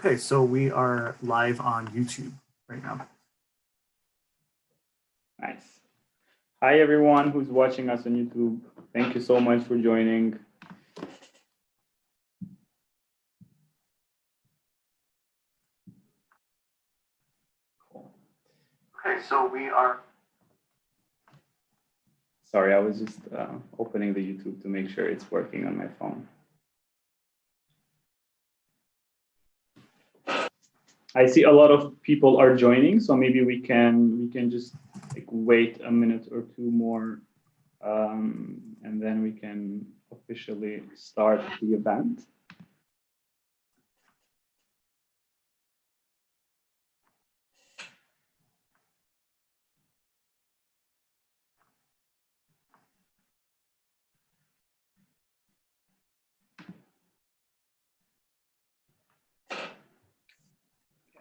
Okay, so we are live on YouTube right now. Nice. Hi, everyone who's watching us on YouTube. Thank you so much for joining. Okay, so we are. Sorry, I was just opening the YouTube to make sure it's working on my phone. I see a lot of people are joining, so maybe we can just like wait a minute or two more, and then we can officially start the event.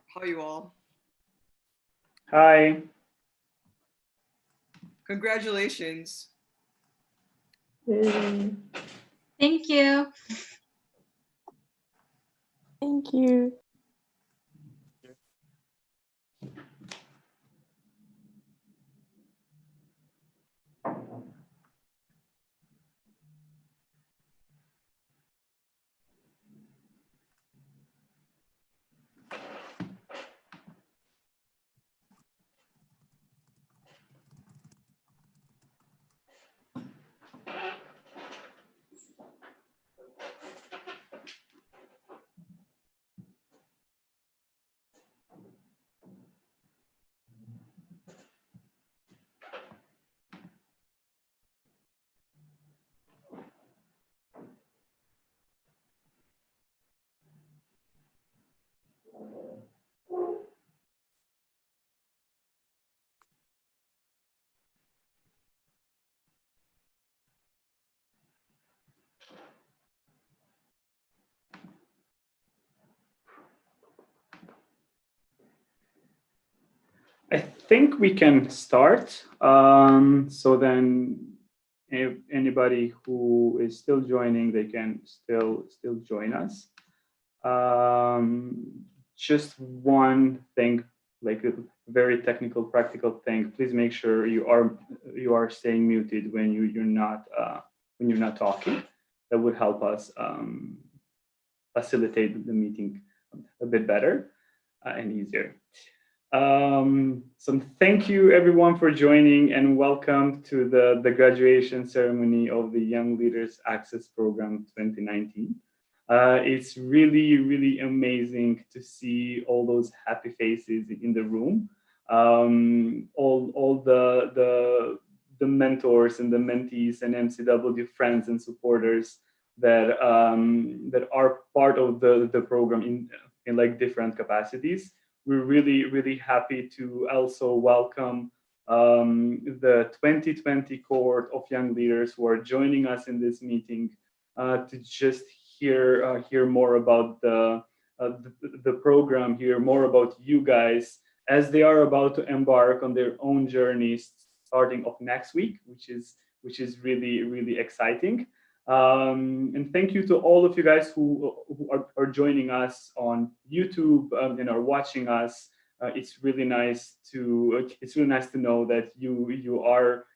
How are you all? Hi. Congratulations. Thank you. Thank you. I think we can start. So then if anybody who is still joining, they can still join us. Just one thing, like a very technical, practical thing. Please make sure you are staying muted when you're not talking. That would help us facilitate the meeting a bit better and easier. So thank you everyone for joining and welcome to the graduation ceremony of the Young Leaders Access Program 2019. It's really amazing to see all those happy faces in the room. All the mentors and the mentees and MCW friends and supporters that are part of the program in like different capacities. We're really happy to also welcome the 2020 cohort of young leaders who are joining us in this meeting to just hear more about the program, hear more about you guys as they are about to embark on their own journeys starting off next week, which is really exciting. And thank you to all of you guys who are joining us on YouTube and are watching us. It's really nice to know that you are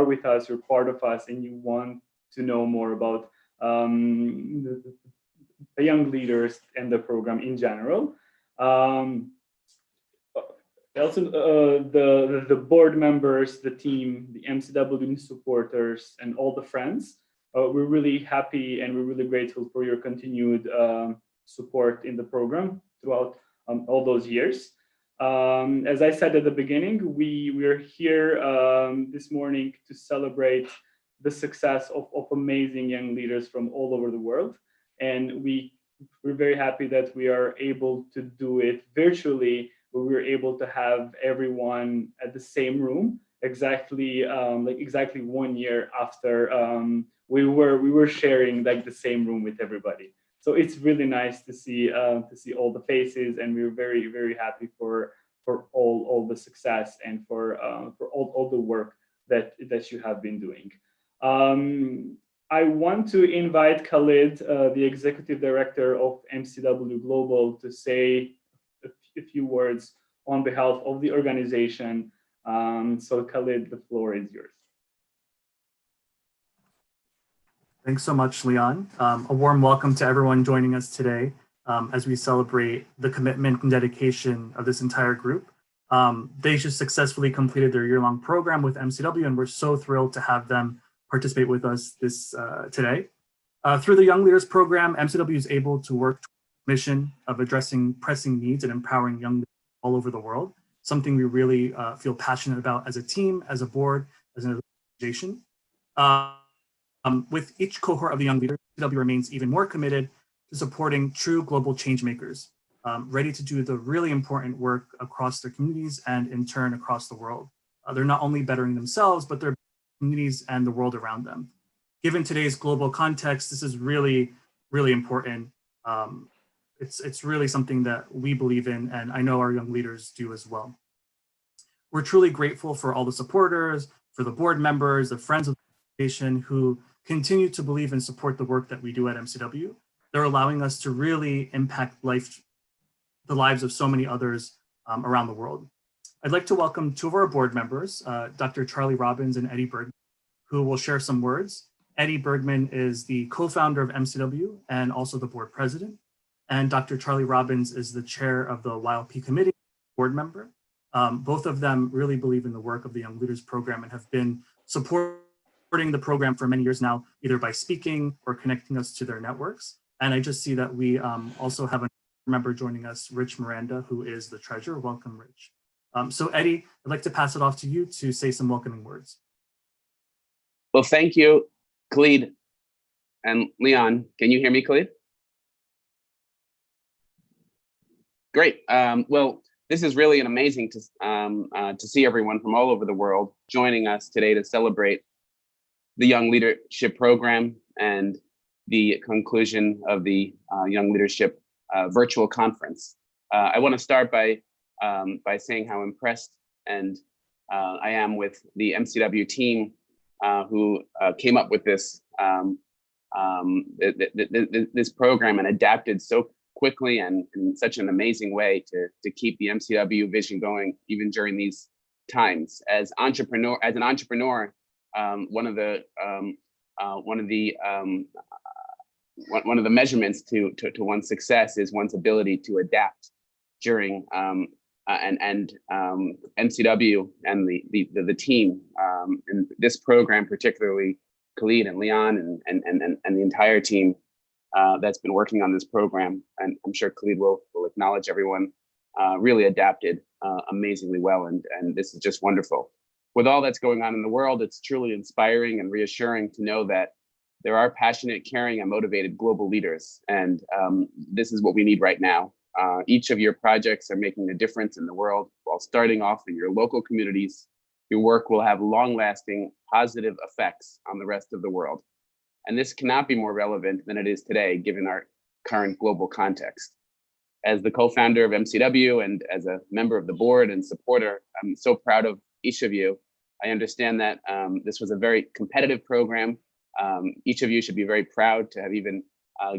with us, you're part of us, and you want to know more about the young leaders and the program in general. Also, the board members, the team, the MCW supporters, and all the friends. We're really happy and we're really grateful for your continued support in the program throughout all those years. As I said at the beginning, we're here this morning to celebrate the success of amazing young leaders from all over the world. And we're very happy that we are able to do it virtually, where we were able to have everyone at the same room exactly 1 year after we were sharing like the same room with everybody. So it's really nice to see all the faces, and we're very happy for all the success and for all the work that you have been doing. I want to invite Khalid, the Executive Director of MCW Global, to say a few words on behalf of the organization. So Khalid, the floor is yours. Thanks so much, Leon. A warm welcome to everyone joining us today as we celebrate the commitment and dedication of this entire group. They just successfully completed their year-long program with MCW, and we're so thrilled to have them participate with us today. Through the Young Leaders Program, MCW is able to work toward the mission of addressing pressing needs and empowering young leaders all over the world, something we really feel passionate about as a team, as a board, as an organization. With each cohort of the young leaders, MCW remains even more committed to supporting true global change makers, ready to do the really important work across their communities and in turn across the world. They're not only bettering themselves, but their communities and the world around them. Given today's global context, this is really, really important. It's really something that we believe in, and I know our young leaders do as well. We're truly grateful for all the supporters, for the board members, the friends of the organization who continue to believe and support the work that we do at MCW. They're allowing us to really impact the lives of so many others around the world. I'd like to welcome two of our board members, Dr. Charlie Robbins and Eddie Bergman, who will share some words. Eddie Bergman is the co-founder of MCW and also the board president. And Dr. Charlie Robbins is the chair of the YLP committee, board member. Both of them really believe in the work of the Young Leaders Program and have been supporting the program for many years now, either by speaking or connecting us to their networks. And I just see that we also have a member joining us, Rich Miranda, who is the treasurer. Welcome, Rich. So Eddie, I'd like to pass it off to you to say some welcoming words. Well, thank you, Khalid and Leon. Can you hear me, Khalid? Great. Well, this is really an amazing to see everyone from all over the world joining us today to celebrate the Young Leadership Program and the conclusion of the Young Leadership virtual conference. I want to start by saying how impressed and I am with the MCW team who came up with this this program and adapted so quickly and in such an amazing way to keep the MCW vision going even during these times. As an entrepreneur, one of the measurements to one's success is one's ability to adapt during MCW and the team and this program, particularly Khalid and Leon and the entire team that's been working on this program, and I'm sure Khalid will acknowledge everyone really adapted amazingly well, and this is just wonderful. With all that's going on in the world, it's truly inspiring and reassuring to know that there are passionate, caring, and motivated global leaders, and this is what we need right now. Each of your projects are making a difference in the world while starting off in your local communities. Your work will have long-lasting positive effects on the rest of the world. And this cannot be more relevant than it is today, given our current global context. As the co-founder of MCW and as a member of the board and supporter, I'm so proud of each of you. I understand that this was a very competitive program. Each of you should be very proud to have even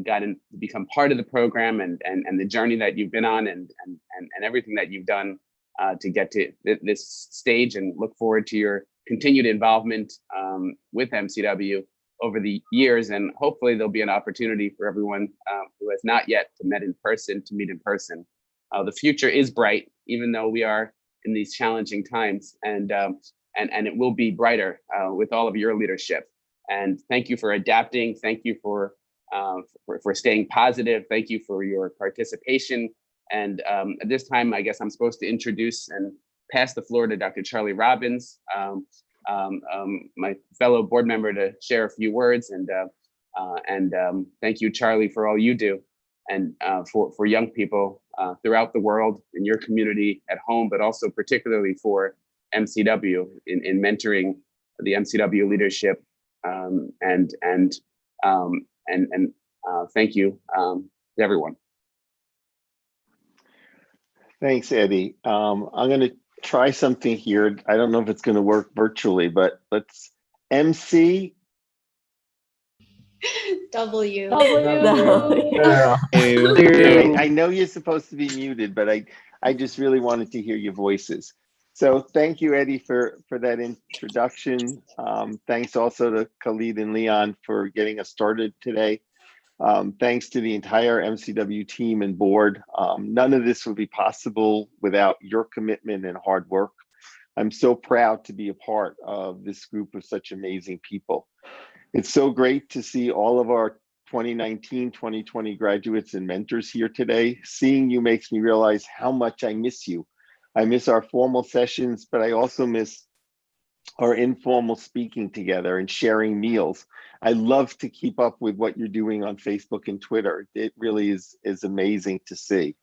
gotten to become part of the program and the journey that you've been on and everything that you've done to get to this stage, and look forward to your continued involvement with MCW over the years. And hopefully there'll be an opportunity for everyone who has not yet meet in person. The future is bright, even though we are in these challenging times, and it will be brighter with all of your leadership. And thank you for adapting. Thank you for staying positive. Thank you for your participation. And at this time, I guess I'm supposed to introduce and pass the floor to Dr. Charlie Robbins, my fellow board member, to share a few words. And thank you, Charlie, for all you do and for young people throughout the world, in your community, at home, but also particularly for MCW in mentoring the MCW leadership. Thank you to everyone. Thanks, Eddie. I'm going to try something here. I don't know if it's going to work virtually, but let's MC. W. I know you're supposed to be muted, but I just really wanted to hear your voices. So thank you, Eddie, for that introduction. Thanks also to Khalid and Leon for getting us started today. Thanks to the entire MCW team and board. None of this would be possible without your commitment and hard work. I'm so proud to be a part of this group of such amazing people. It's so great to see all of our 2019, 2020 graduates and mentors here today. Seeing you makes me realize how much I miss you. I miss our formal sessions, but I also miss our informal speaking together and sharing meals. I love to keep up with what you're doing on Facebook and Twitter. It really is amazing to see.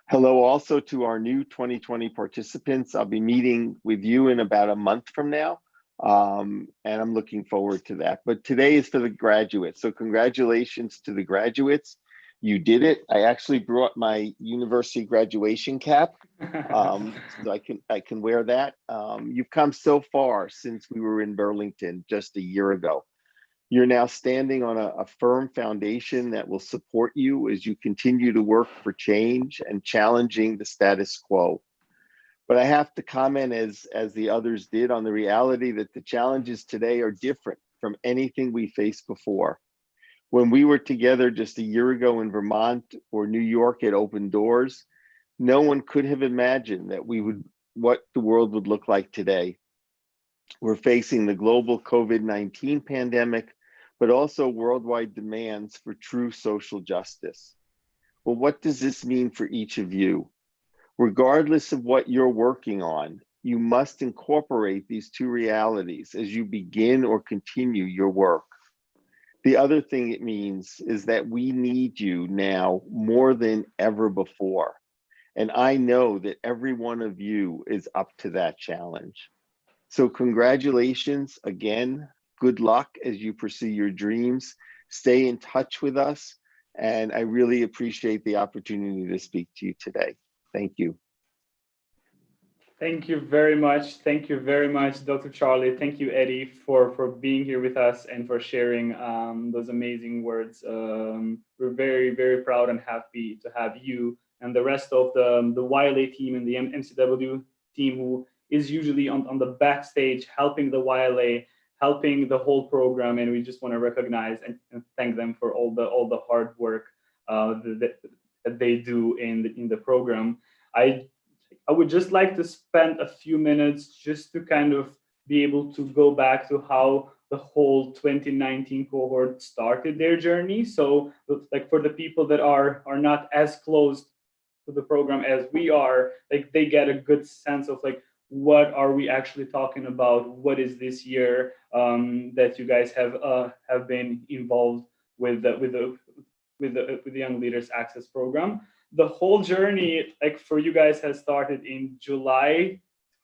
Hello also to our new 2020 participants. I'll be meeting with you in about a month from now. And I'm looking forward to that. But today is for the graduates. So congratulations to the graduates. You did it. I actually brought my university graduation cap. So I can wear that. You've come so far since we were in Burlington just a year ago. You're now standing on a firm foundation that will support you as you continue to work for change and challenging the status quo. But I have to comment, as the others did, on the reality that the challenges today are different from anything we faced before. When we were together just a year ago in Vermont or New York at Open Doors, no one could have imagined that what the world would look like today. We're facing the global COVID-19 pandemic, but also worldwide demands for true social justice. Well, what does this mean for each of you? Regardless of what you're working on, you must incorporate these two realities as you begin or continue your work. The other thing it means is that we need you now more than ever before. And I know that every one of you is up to that challenge. So congratulations again. Good luck as you pursue your dreams. Stay in touch with us. And I really appreciate the opportunity to speak to you today. Thank you. Thank you very much. Thank you very much, Dr. Charlie. Thank you, Eddie, for being here with us and for sharing those amazing words. We're very, very proud and happy to have you and the rest of the YLA team and the MCW team, who is usually on the backstage helping the YLA, helping the whole program. And we just want to recognize and thank them for all the hard work that they do in the program. I would just like to spend a few minutes just to kind of be able to go back to how the whole 2019 cohort started their journey. So like for the people that are not as close to the program as we are, like they get a good sense of like, what are we actually talking about? What is this year that you guys have been involved with the Young Leaders Access Program? The whole journey, like for you guys, has started in July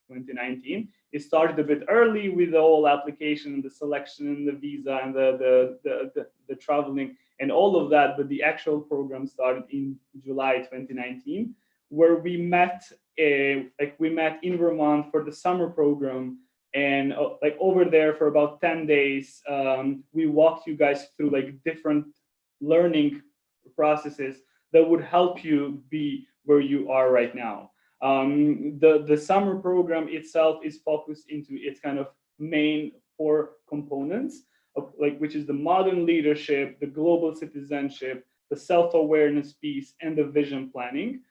2019. It started a bit early with the whole application, the selection, and the visa, and the traveling, and all of that. But the actual program started in July 2019, where we met in Vermont for the summer program. And like over there for about 10 days, we walked you guys through like different learning processes that would help you be where you are right now. The summer program itself is focused into its kind of main 4 components, which is the modern leadership, the global citizenship, the self-awareness piece, and the vision planning.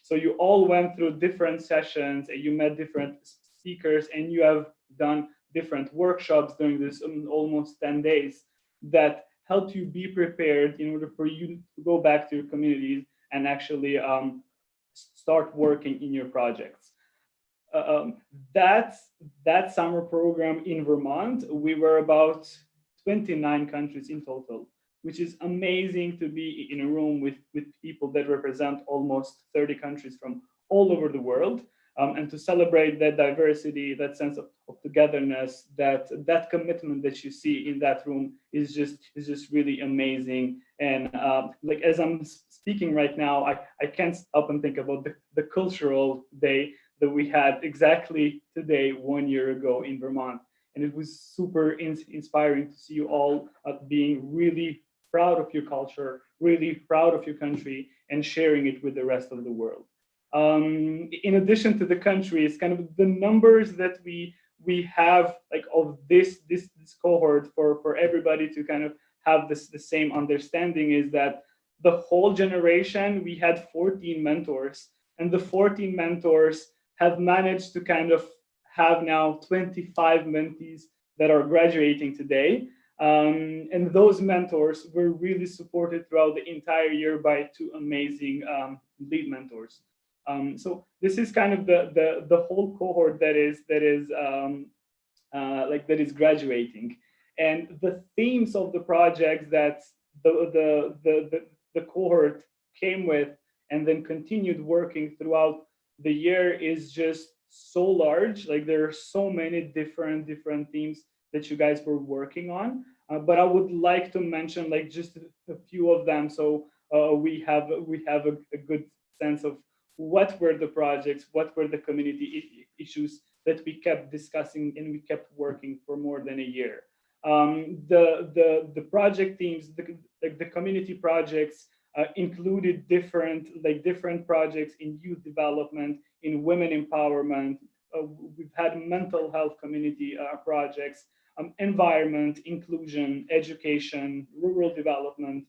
So you all went through different sessions and you met different speakers and you have done different workshops during this almost 10 days that help you be prepared in order for you to go back to your communities and actually start working in your projects. That summer program in Vermont, we were about 29 countries in total, which is amazing to be in a room with people that represent almost 30 countries from all over the world. And to celebrate that diversity, that sense of togetherness, that commitment that you see in that room is just really amazing. And like as I'm speaking right now, I can't stop and think about the cultural day that we had exactly today, 1 year ago in Vermont. and it was super inspiring to see you all being really proud of your culture, really proud of your country, and sharing it with the rest of the world. In addition to the countries, kind of the numbers that we have like of this cohort for everybody to kind of have the same understanding is that the whole generation, we had 14 mentors, and the 14 mentors have managed to kind of have now 25 mentees that are graduating today. And those mentors were really supported throughout the entire year by two amazing lead mentors. So this is kind of the whole cohort that is graduating, and the themes of the projects that the cohort came with and then continued working throughout the year is just so large. Like there are so many different themes that you guys were working on, but I would like to mention like just a few of them, so we have a good sense of what were the projects, what were the community issues that we kept discussing and we kept working for more than a year. The project teams, the community projects included different projects in youth development, in women empowerment. We've had mental health community projects, environment, inclusion, education, rural development.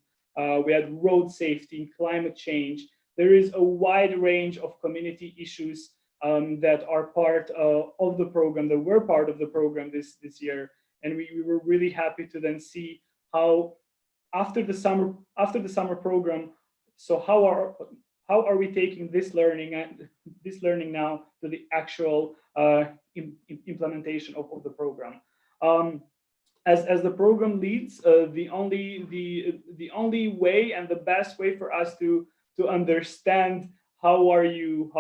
We had road safety, climate change. There is a wide range of community issues that are part of the program, that were part of the program this year. And we were really happy to then see how after the summer program, so how are we taking this learning now to the actual implementation of the program. As the program leads, the only way and the best way for us to understand how are you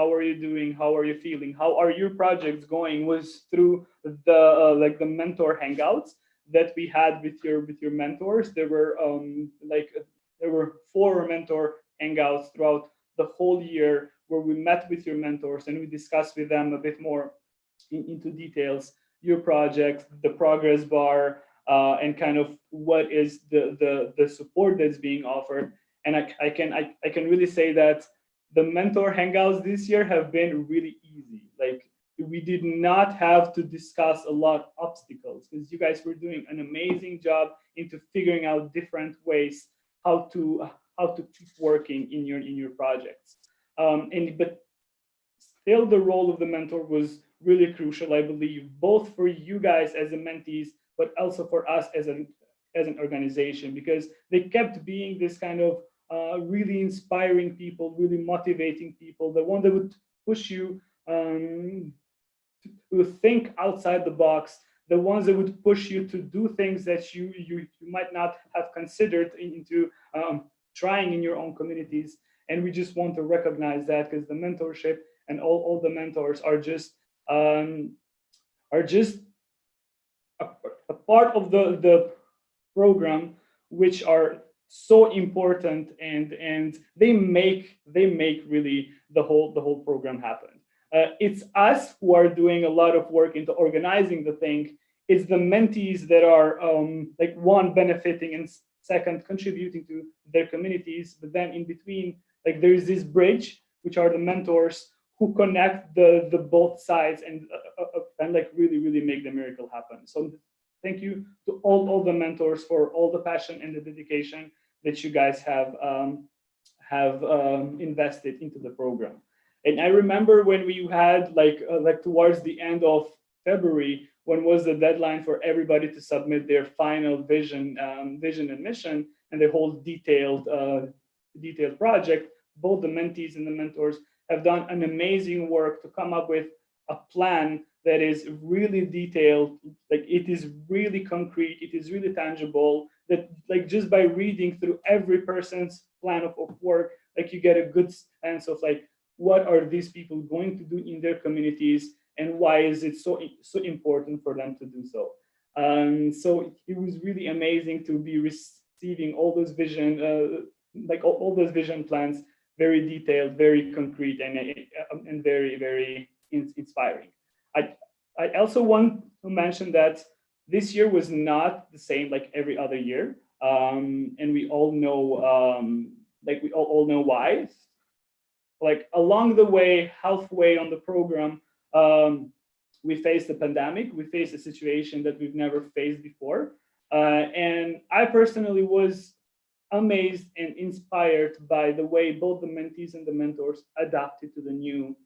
doing, how are you feeling, how are your projects going was through the the mentor hangouts that we had with your mentors. There were 4 mentor hangouts throughout the whole year where we met with your mentors and we discussed with them a bit more into details your project, the progress bar, and kind of what is the support that's being offered. And I can really say that the mentor hangouts this year have been really easy. Like we did not have to discuss a lot of obstacles because you guys were doing an amazing job into figuring out different ways how to keep working in your projects. But still, the role of the mentor was really crucial, I believe, both for you guys as a mentees, but also for us as an organization, because they kept being this kind of really inspiring people, really motivating people, the one that would push you to think outside the box, the ones that would push you to do things that you might not have considered into trying in your own communities. And we just want to recognize that, because the mentorship and all the mentors are just a part of the program, which are so important, and they make really the whole program happen. It's us who are doing a lot of work into organizing the thing. It's the mentees that are one, benefiting, and second, contributing to their communities. But then in between, there is this bridge, which are the mentors who connect the both sides and really make the miracle happen. So thank you to all the mentors for all the passion and the dedication that you guys have invested into the program. And I remember when we had towards the end of February, when was the deadline for everybody to submit their final vision and mission and the whole detailed project. Both the mentees and the mentors have done an amazing work to come up with a plan that is really detailed. It is really concrete, it is really tangible, that just by reading through every person's plan of work, you get a good sense of what are these people going to do in their communities and why is it so important for them to do so. So it was really amazing to be receiving all those vision all those vision plans, very detailed, very concrete, and very inspiring. I also want to mention that this year was not the same like every other year. And we all know, like we all know why. Like along the way, halfway on the program, we faced a pandemic. We faced a situation that we've never faced before. And I personally was amazed and inspired by the way both the mentees and the mentors adapted to the new,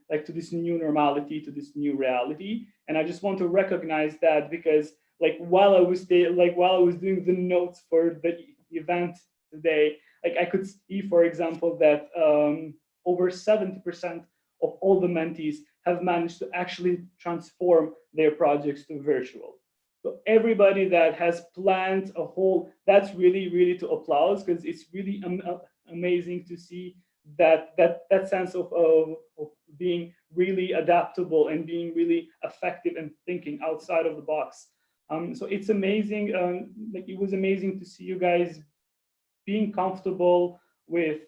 like to this new normality, to this new reality. And I just want to recognize that, because like while I was there, like while I was doing the notes for the event today, like I could see, for example, that over 70% of all the mentees have managed to actually transform their projects to virtual. So everybody that has planned a whole, that's really, really to applause, because it's really amazing to see that sense of being really adaptable and being really effective and thinking outside of the box. So it's amazing. Like it was amazing to see you guys being comfortable with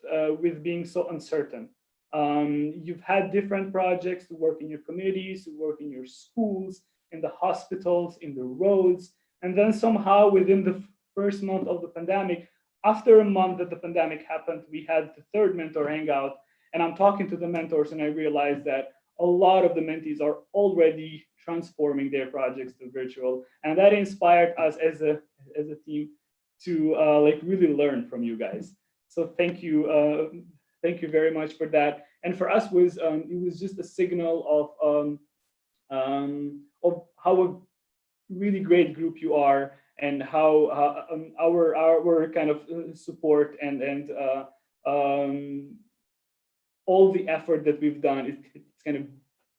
being so uncertain. You've had different projects to work in your communities, to work in your schools, in the hospitals, in the roads, and then somehow within the first month of the pandemic, after a month that the pandemic happened, we had the third mentor hangout, and I'm talking to the mentors, and I realized that a lot of the mentees are already transforming their projects to virtual, and that inspired us as a team to like really learn from you guys. So thank you very much for that. And for us was it was just a signal of how a really great group you are, and how our kind of support and all the effort that we've done, it's kind of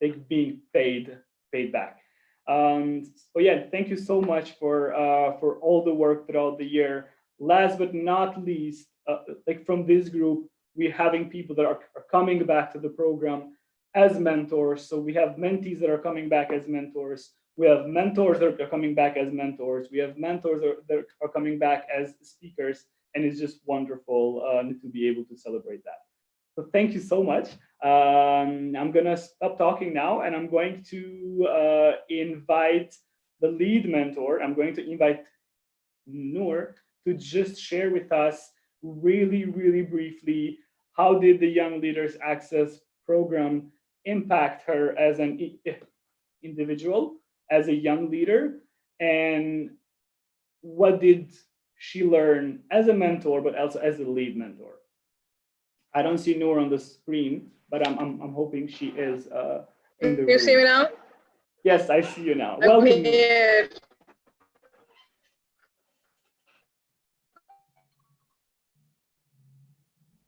like being paid back. So yeah, thank you so much for all the work throughout the year. Last but not least, like from this group, we're having people that are coming back to the program as mentors. So we have mentees that are coming back as mentors. We have mentors that are coming back as mentors. We have mentors that are coming back as speakers, and it's just wonderful to be able to celebrate that. So thank you so much. I'm gonna stop talking now, and I'm going to invite the lead mentor. I'm going to invite Noor to just share with us really, really briefly, how did the Young Leaders Access program impact her as an individual, as a young leader, and what did she learn as a mentor, but also as a lead mentor? I don't see Noor on the screen, but I'm hoping she is in the room. You see me now? Yes, I see you now. I'm Welcome. here.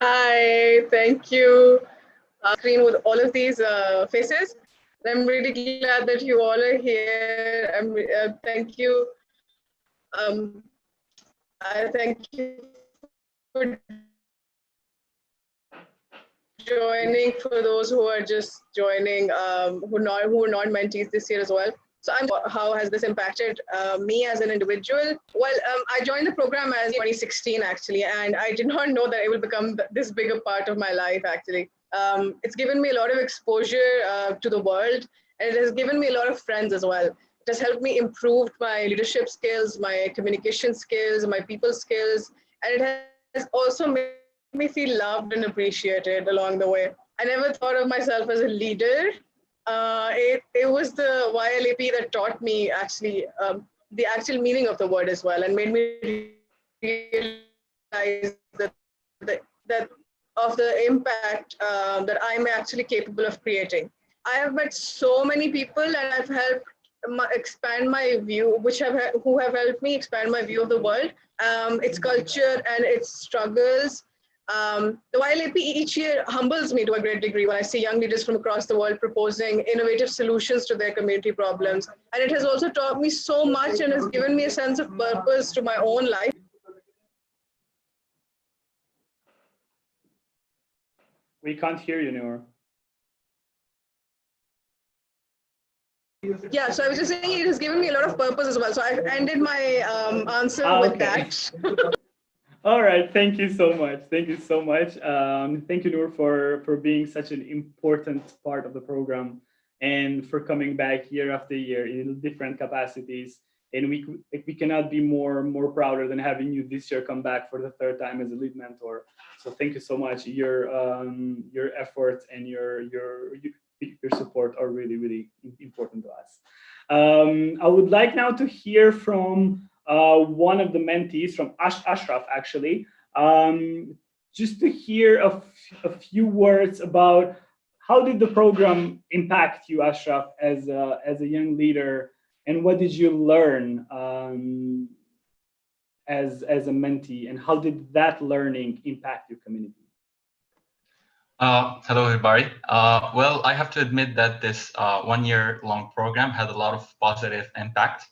Hi, thank you. Screen with all of these faces. I'm really glad that you all are here. Thank you. I thank you for joining, for those who are just joining, who are not mentees this year as well. So how has this impacted me as an individual? Well, I joined the program as 2016 actually, and I did not know that it will become this big a part of my life actually. It's given me a lot of exposure to the world, and it has given me a lot of friends as well. It has helped me improve my leadership skills, my communication skills, my people skills, and it has also made me feel loved and appreciated along the way. I never thought of myself as a leader. It was the YLAP that taught me actually the actual meaning of the word as well, and made me realize that of the impact that I'm actually capable of creating. I have met so many people, and I've helped expand my view, who have helped me expand my view of the world, its culture and its struggles. The YLAP each year humbles me to a great degree when I see young leaders from across the world proposing innovative solutions to their community problems. And it has also taught me so much and has given me a sense of purpose to my own life. We can't hear you, Noor. Yeah, so I was just saying it has given me a lot of purpose as well. So I've ended my answer with that. All right, thank you so much. Thank you so much. Thank you, Noor, for being such an important part of the program. and for coming back year after year in different capacities. And we cannot be more prouder than having you this year come back for the third time as a lead mentor. So thank you so much. Your efforts and your support are really important to us. I would like now to hear from one of the mentees, from Ashraf, actually, just to hear a few words about how did the program impact you, Ashraf, as a young leader, and what did you learn as a mentee, and how did that learning impact your community? Hello, everybody. Well, I have to admit that this 1-year-long program had a lot of positive impact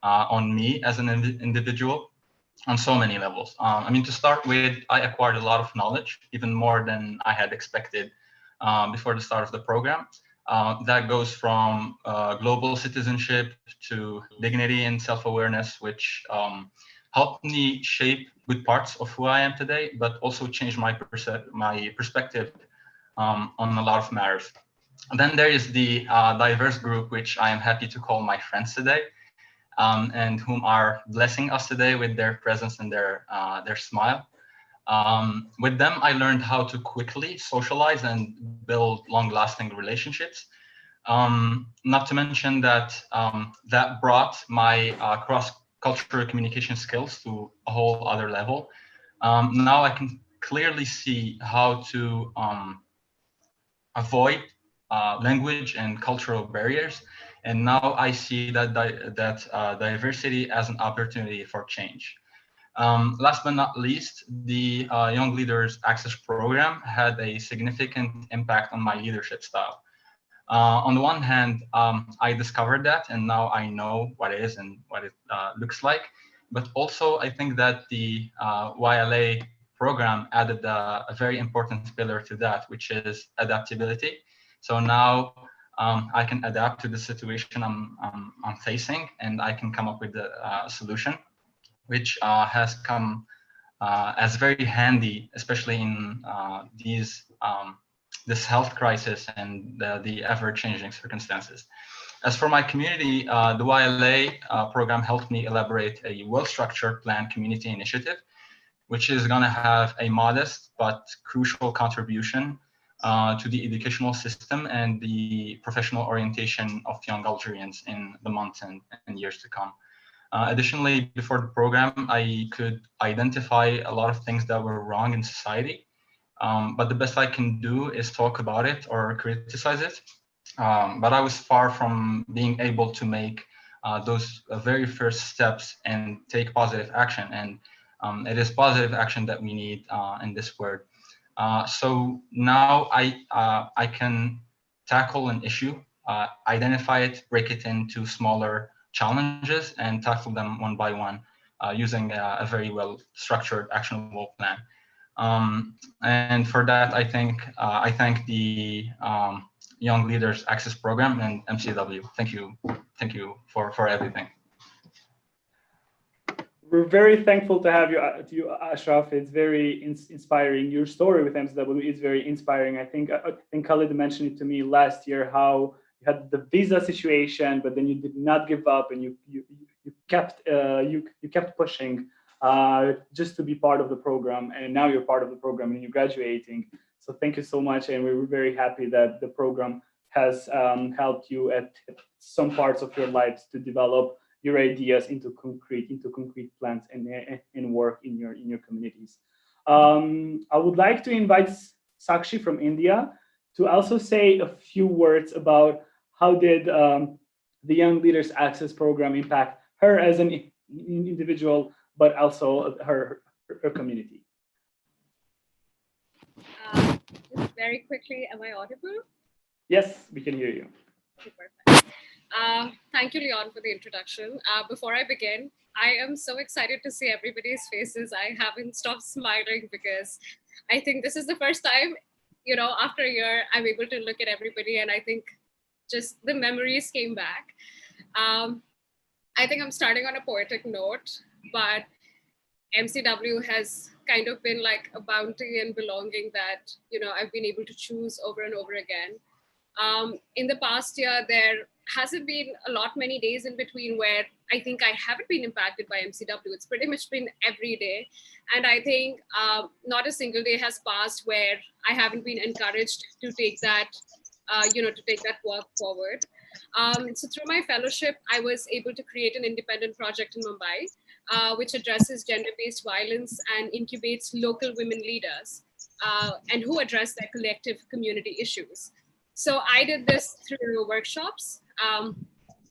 on me as an individual on so many levels. I mean, to start with, I acquired a lot of knowledge, even more than I had expected before the start of the program. That goes from global citizenship to dignity and self-awareness, which helped me shape good parts of who I am today, but also changed my perspective on a lot of matters. And then there is the diverse group, which I am happy to call my friends today, and whom are blessing us today with their presence and their smile. With them, I learned how to quickly socialize and build long-lasting relationships. Not to mention that that brought my cross-cultural communication skills to a whole other level. Now I can clearly see how to avoid language and cultural barriers. And now I see that diversity as an opportunity for change. Last but not least, the Young Leaders Access Program had a significant impact on my leadership style. On the one hand, I discovered that, and now I know what it is and what it looks like. But also, I think that the YLA program added a very important pillar to that, which is adaptability. So now I can adapt to the situation I'm facing, and I can come up with a solution, which has come as very handy, especially in this health crisis and the ever-changing circumstances. As for my community, the YLA program helped me elaborate a well-structured planned community initiative, which is going to have a modest but crucial contribution to the educational system and the professional orientation of young Algerians in the months and years to come. Additionally, before the program, I could identify a lot of things that were wrong in society, but the best I can do is talk about it or criticize it. But I was far from being able to make those very first steps and take positive action. And it is positive action that we need in this world. So now I can tackle an issue, identify it, break it into smaller challenges, and tackle them one by one using a very well-structured, actionable plan. And for that, I thank the Young Leaders Access Program and MCW. Thank you for everything. We're very thankful to have you, Ashraf. It's very inspiring. Your story with MCW is very inspiring. I think Khalid mentioned it to me last year, how you had the visa situation, but then you did not give up, and you kept pushing just to be part of the program. And now you're part of the program and you're graduating. So thank you so much, and we were very happy that the program has helped you at some parts of your lives to develop your ideas into concrete plans and work in your communities. I would like to invite Sakshi from India to also say a few words about how did the Young Leaders Access Program impact her as an individual, but also her community. Just very quickly, am I audible? Yes, we can hear you. Okay, perfect. Thank you, Leon, for the introduction. Before I begin, I am so excited to see everybody's faces. I haven't stopped smiling because I think this is the first time, after a year, I'm able to look at everybody, and I think just the memories came back. I think I'm starting on a poetic note, but MCW has kind of been like a bounty and belonging that, I've been able to choose over and over again. In the past year, there hasn't been a lot many days in between where I think I haven't been impacted by MCW. It's pretty much been every day. And I think not a single day has passed where I haven't been encouraged to take that, to take that work forward. So through my fellowship, I was able to create an independent project in Mumbai, which addresses gender-based violence and incubates local women leaders and who address their collective community issues. So I did this through workshops,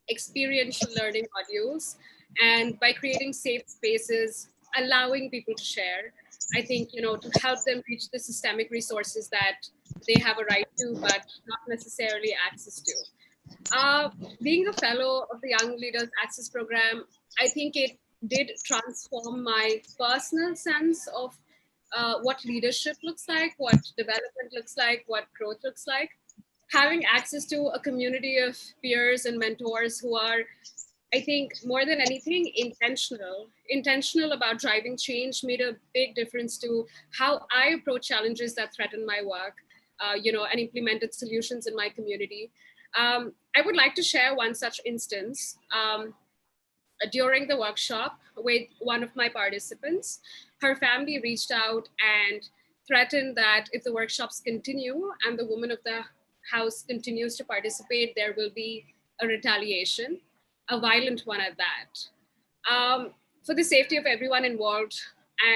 experiential learning modules, and by creating safe spaces, allowing people to share, I think, to help them reach the systemic resources that they have a right to, but not necessarily access to. Being a fellow of the Young Leaders Access Program, I think it did transform my personal sense of what leadership looks like, what development looks like, what growth looks like. Having access to a community of peers and mentors who are, I think, more than anything, intentional about driving change made a big difference to how I approach challenges that threaten my work, and implemented solutions in my community. I would like to share one such instance. During the workshop with one of my participants, her family reached out and threatened that if the workshops continue and the woman of the house continues to participate, there will be a retaliation, a violent one at that. For the safety of everyone involved,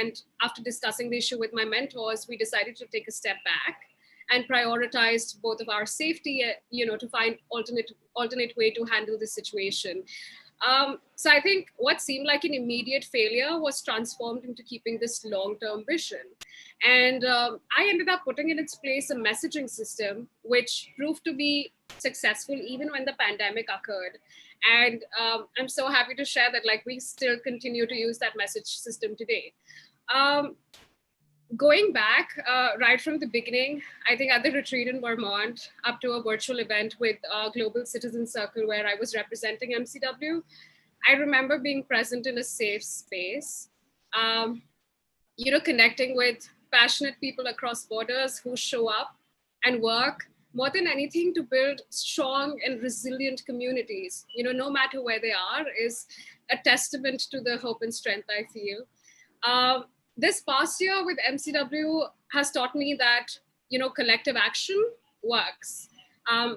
and after discussing the issue with my mentors, we decided to take a step back and prioritized both of our safety, to find alternate way to handle the situation. So I think what seemed like an immediate failure was transformed into keeping this long-term vision. And I ended up putting in its place a messaging system, which proved to be successful even when the pandemic occurred. And I'm so happy to share that we still continue to use that message system today. Going back right from the beginning, I think at the retreat in Vermont, up to a virtual event with Global Citizen Circle where I was representing MCW, I remember being present in a safe space, connecting with passionate people across borders who show up and work more than anything to build strong and resilient communities, no matter where they are, is a testament to the hope and strength I feel. This past year with MCW has taught me that, collective action works.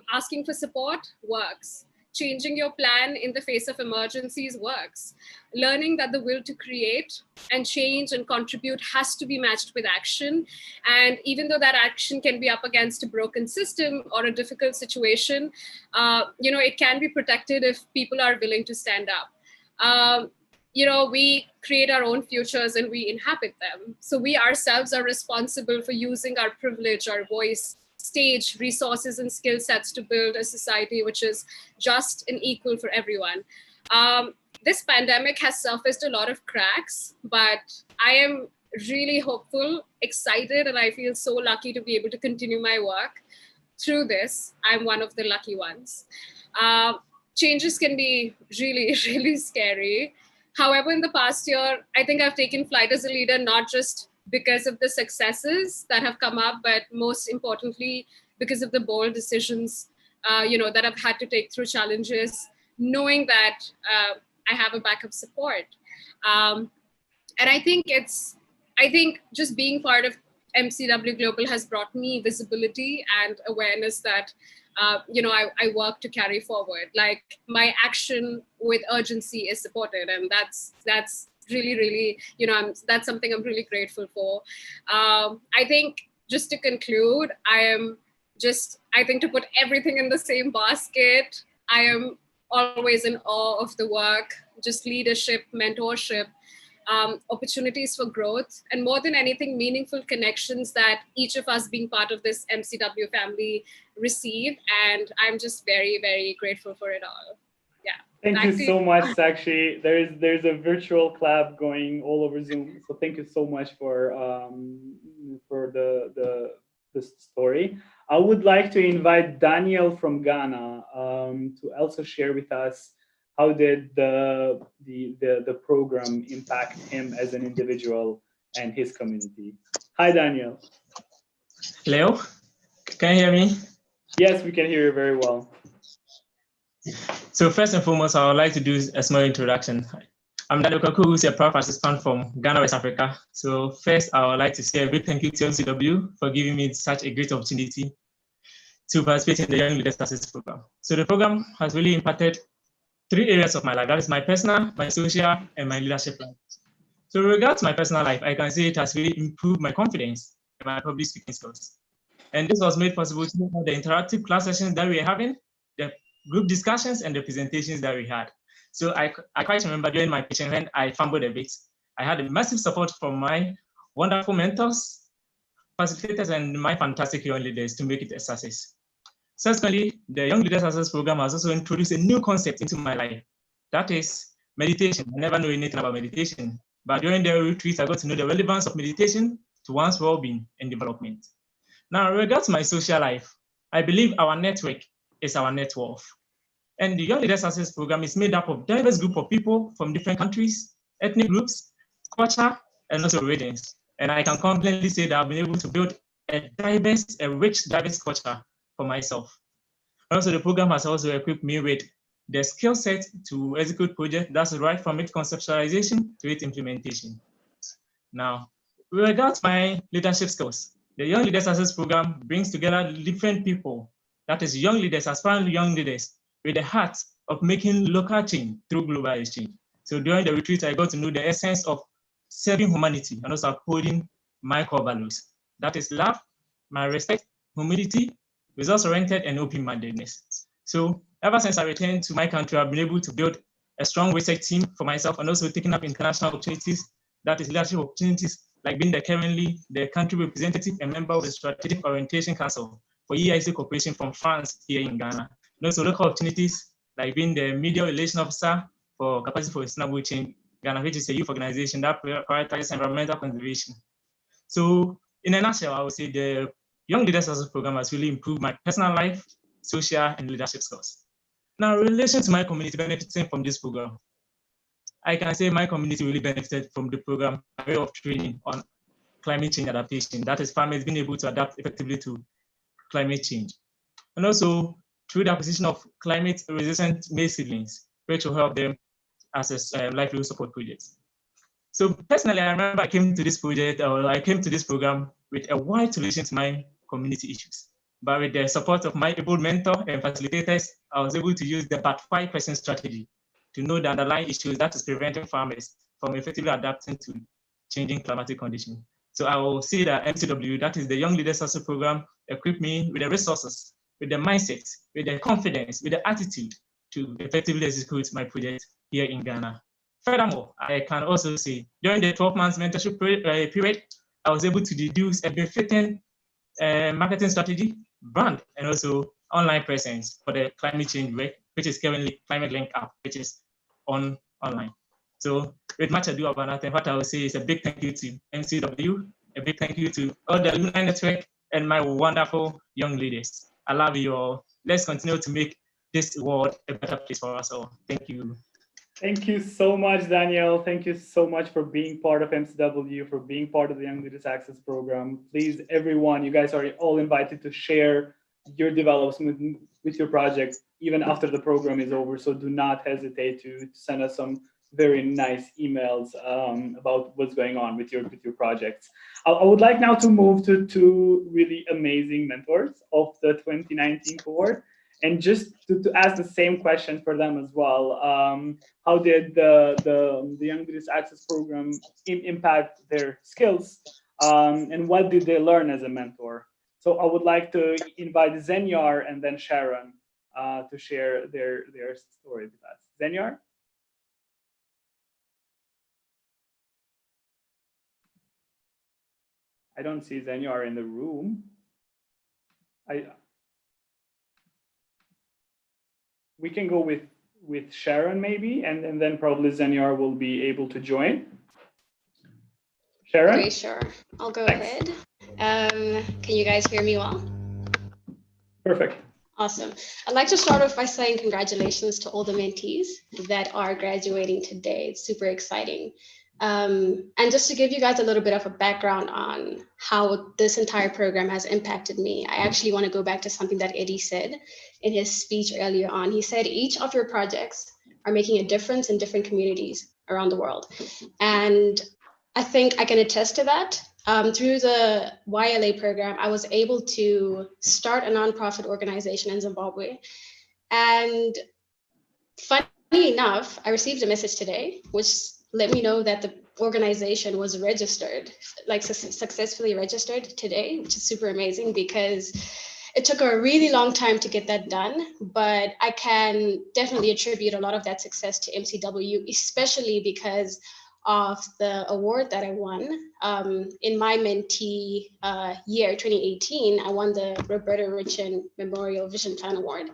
Asking for support works. Changing your plan in the face of emergencies works. Learning that the will to create and change and contribute has to be matched with action. And even though that action can be up against a broken system or a difficult situation, it can be protected if people are willing to stand up. We create our own futures and we inhabit them. So we ourselves are responsible for using our privilege, our voice, stage, resources, and skill sets to build a society which is just and equal for everyone. This pandemic has surfaced a lot of cracks, but I am really hopeful, excited, and I feel so lucky to be able to continue my work through this. I'm one of the lucky ones. Changes can be really, really scary. However, in the past year, I think I've taken flight as a leader, not just because of the successes that have come up, but most importantly, because of the bold decisions, that I've had to take through challenges, knowing that I have a backup support. And I think just being part of MCW Global has brought me visibility and awareness that I work to carry forward. My action with urgency is supported, and that's really, really, that's something I'm really grateful for. I think just to conclude, I think to put everything in the same basket, I am always in awe of the work, just leadership, mentorship, opportunities for growth, and more than anything, meaningful connections that each of us being part of this MCW family receive. And I'm just very, very grateful for it all. Yeah. Thank you so much, Sakshi. There's a virtual clap going all over Zoom. So thank you so much for the story. I would like to invite Daniel from Ghana to also share with us how did the program impact him as an individual and his community. Hi, Daniel. Hello, can you hear me? Yes, we can hear you very well. So first and foremost, I would like to do a small introduction. I'm Daniel Kwaku, who's a proud participant from Ghana, West Africa. So first, I would like to say a big thank you to MCW for giving me such a great opportunity to participate in the Young Leaders Success Program. So the program has really impacted 3 areas of my life. That is my personal, my social, and my leadership life. So with regards to my personal life, I can say it has really improved my confidence and my public speaking skills. And this was made possible through the interactive class sessions that we are having, the group discussions, and the presentations that we had. So I quite remember during my pitching when I fumbled a bit, I had a massive support from my wonderful mentors, facilitators, and my fantastic young leaders to make it a success. Subsequently, the Young Leaders Success Program has also introduced a new concept into my life. That is meditation. I never knew anything about meditation, but during the retreat, I got to know the relevance of meditation to one's well-being and development. Now, in regards to my social life, I believe our network is our net worth. And the Young Leaders Success Program is made up of a diverse group of people from different countries, ethnic groups, culture, and also regions. And I can confidently say that I've been able to build a rich, diverse culture for myself. Also, the program has also equipped me with the skill set to execute projects that's right from its conceptualization to its implementation. Now, with regards to my leadership skills, the Young Leaders Success Program brings together different people, that is young leaders, aspiring young leaders, with the heart of making local change through global exchange. So during the retreat, I got to know the essence of serving humanity and also upholding my core values. That is love, my respect, humility, results-oriented, and open-mindedness. So ever since I returned to my country, I've been able to build a strong research team for myself and also taking up international opportunities, that is leadership opportunities, like being currently the country representative and member of the Strategic Orientation Council for EIC Corporation from France here in Ghana. And also local opportunities like being the media relations officer for Capacity for Sustainable Change Ghana, which is a youth organization that prioritizes environmental conservation. So in a nutshell, I would say the Young Leaders Success Program has really improved my personal life, social, and leadership skills. Now, in relation to my community benefiting from this program, I can say my community really benefited from the program by way of training on climate change adaptation. That is, farmers being able to adapt effectively to climate change. And also through the acquisition of climate-resistant maize seedlings, which will help them as a livelihood support project. So personally, I remember I came to this program with a wide solution to my community issues. But with the support of my able mentor and facilitators, I was able to use the but 5% strategy to know the underlying issues that is preventing farmers from effectively adapting to changing climatic conditions. So I will say that MCW, that is the Young Leaders Success Program, equipped me with the resources, with the mindset, with the confidence, with the attitude to effectively execute my project here in Ghana. Furthermore, I can also say during the 12 months mentorship period, I was able to deduce a befitting marketing strategy, brand, and also online presence for the climate change work, which is currently Climate Link app, which is online. So with much ado about nothing, what I will say is a big thank you to MCW, a big thank you to all the alumni network and my wonderful young leaders. I love you all. Let's continue to make this world a better place for us all. Thank you. Thank you so much, Daniel. Thank you so much for being part of MCW, for being part of the Young Leaders Access Program. Please, everyone, you guys are all invited to share your developments with your project, even after the program is over. So do not hesitate to send us some very nice emails about what's going on with your projects. I would like now to move to two really amazing mentors of the 2019 cohort. And just to ask the same question for them as well, how did the Young Leaders Access Program impact their skills, and what did they learn as a mentor? So I would like to invite Zenyar and then Sharon to share their story with us. Zenyar? I don't see Zenyar in the room. We can go with Sharon maybe, and then probably Zenyar will be able to join. Sharon? Okay, sure. I'll go ahead. Can you guys hear me well? Perfect. Awesome. I'd like to start off by saying congratulations to all the mentees that are graduating today. It's super exciting. And just to give you guys a little bit of a background on how this entire program has impacted me, I actually want to go back to something that Eddie said in his speech earlier on. He said, each of your projects are making a difference in different communities around the world. And I think I can attest to that. Through the YLA program, I was able to start a nonprofit organization in Zimbabwe. And funny enough, I received a message today, which let me know that the organization was registered, like successfully registered today, which is super amazing because it took a really long time to get that done, but I can definitely attribute a lot of that success to MCW, especially because of the award that I won. In my mentee year, 2018, I won the Roberta Richin Memorial Vision Plan Award.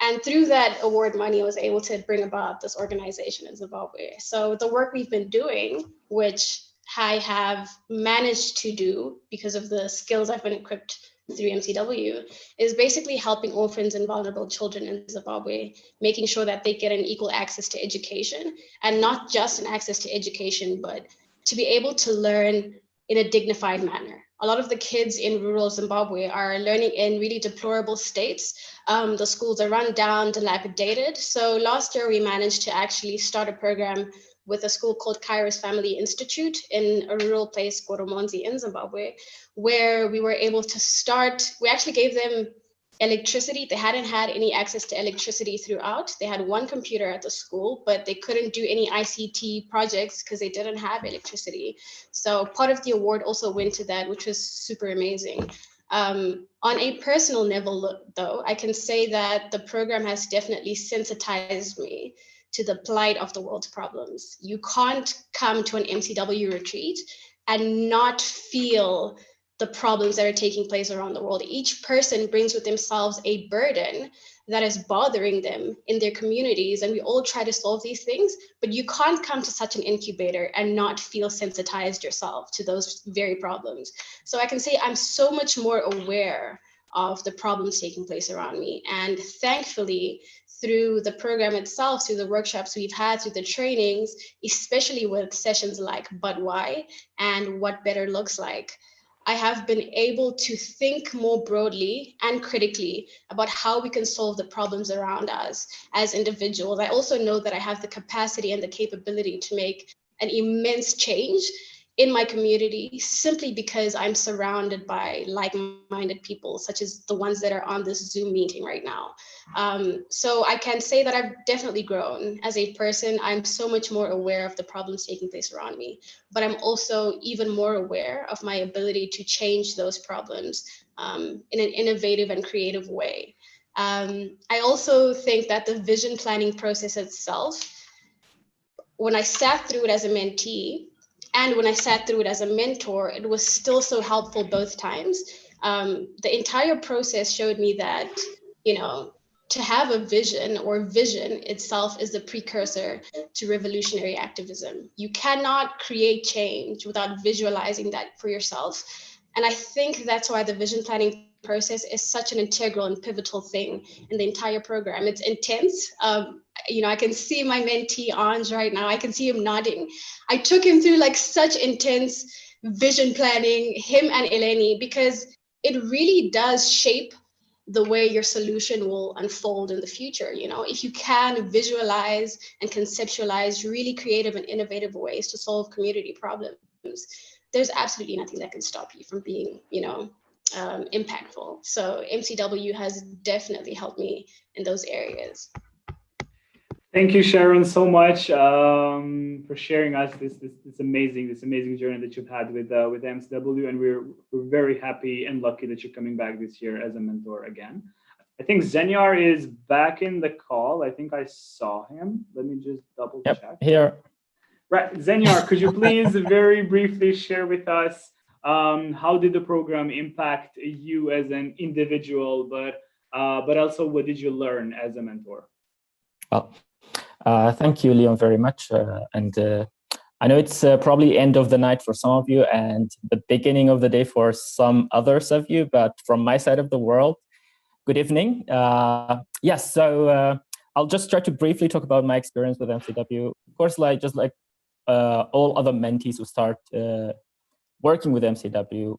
And through that award money, I was able to bring about this organization in Zimbabwe. So the work we've been doing, which I have managed to do because of the skills I've been equipped through MCW, is basically helping orphans and vulnerable children in Zimbabwe, making sure that they get an equal access to education, and not just an access to education, but to be able to learn in a dignified manner. A lot of the kids in rural Zimbabwe are learning in really deplorable states. The schools are run down, dilapidated. So last year we managed to actually start a program with a school called Kairos Family Institute in a rural place, Goromonzi in Zimbabwe, where we were able to start, we actually gave them electricity. They hadn't had any access to electricity throughout. They had one computer at the school, but they couldn't do any ICT projects because they didn't have electricity. So part of the award also went to that, which was super amazing. On a personal level, though, I can say that the program has definitely sensitized me to the plight of the world's problems. You can't come to an MCW retreat and not feel the problems that are taking place around the world. Each person brings with themselves a burden that is bothering them in their communities, and we all try to solve these things, but you can't come to such an incubator and not feel sensitized yourself to those very problems. So I can say I'm so much more aware of the problems taking place around me. And thankfully, through the program itself, through the workshops we've had, through the trainings, especially with sessions like But Why and What Better Looks Like, I have been able to think more broadly and critically about how we can solve the problems around us as individuals. I also know that I have the capacity and the capability to make an immense change in my community simply because I'm surrounded by like-minded people, such as the ones that are on this Zoom meeting right now. So I can say that I've definitely grown as a person. I'm so much more aware of the problems taking place around me, but I'm also even more aware of my ability to change those problems in an innovative and creative way. I also think that the vision planning process itself, when I sat through it as a mentee, and when I sat through it as a mentor, it was still so helpful both times. The entire process showed me that, you know, to have a vision or vision itself is the precursor to revolutionary activism. You cannot create change without visualizing that for yourself. And I think that's why the vision planning process is such an integral and pivotal thing in the entire program. It's intense. You know, I can see my mentee Anj right now. I can see him nodding. I took him through like such intense vision planning, him and Eleni, because it really does shape the way your solution will unfold in the future. You know, if you can visualize and conceptualize really creative and innovative ways to solve community problems, there's absolutely nothing that can stop you from being, you know, impactful. So MCW has definitely helped me in those areas. Thank you, Sharon, so much for sharing us this amazing journey that you've had with MCW, and we're very happy and lucky that you're coming back this year as a mentor again. I think Zenyar is back in the call. I think I saw him. Let me just double check. Here. Right, Zenyar, could you please very briefly share with us how did the program impact you as an individual, but also what did you learn as a mentor? Well, thank you, Leon, very much. And I know it's probably end of the night for some of you and the beginning of the day for some others of you, but from my side of the world, good evening. Yes, so I'll just try to briefly talk about my experience with MCW. Of course, just like all other mentees who start working with MCW,